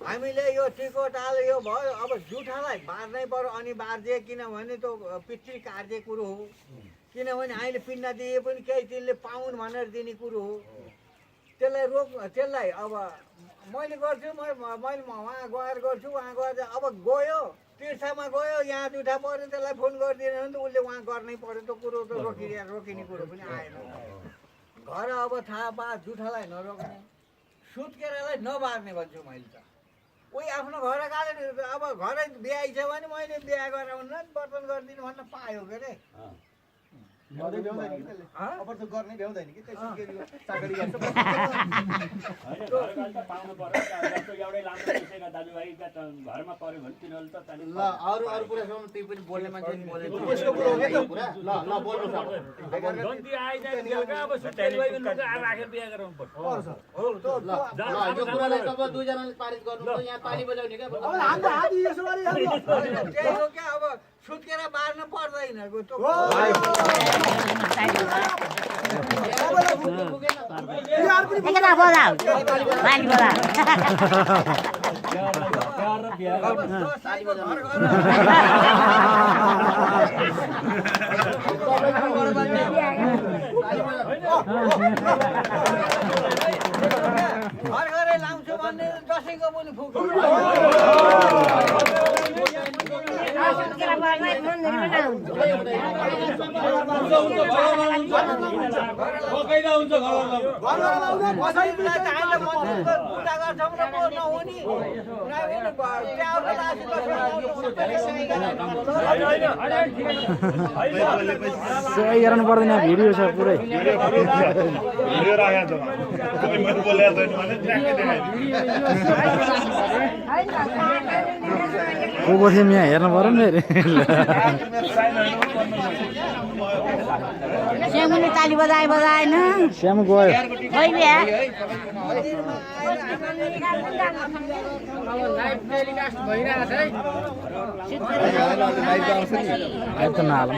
हामीले यो टिकोटाल यो भयो अब जुठालाई बार्नै पर्यो अनिवार्य किनभने त्यो पितृ कार्य कुरो हो किनभने अहिले पिण्ड दिए पनि केही तिनले पाउन् भनेर दिने कुरो हो त्यसलाई अब मैले गर्छु मैले वहाँ गएर गर्छु वहाँ गएर अब गयो तीर्थमा गयो यहाँ जुठा पर्यो त्यसलाई फोन गरिदिएन भने त उसले वहाँ गर्नै पर्यो त्यो कुरो त रोकिने कुरो पनि आएन घर अब थाहा पा जुठालाई नरोक्ने सुत्केरालाई नबार्ने भन्छु मैले त उही आफ्नो घर गाले अब घरै बिहा छ भने मैले बिहा गरेर बर्तन गरिदिनु भन्न पायो के अरे सुत्केरा बार्न पर्दैन घर घरै लाउँछु भन्ने दसैँको पनि फुक्छु गर्नु पर्दैन भिडियो छ पुरै को को थियौँ यहाँ हेर्नु पर्यो नि श्यामले ताली बजाएन श्याम गयो खै आइतो नहालौँ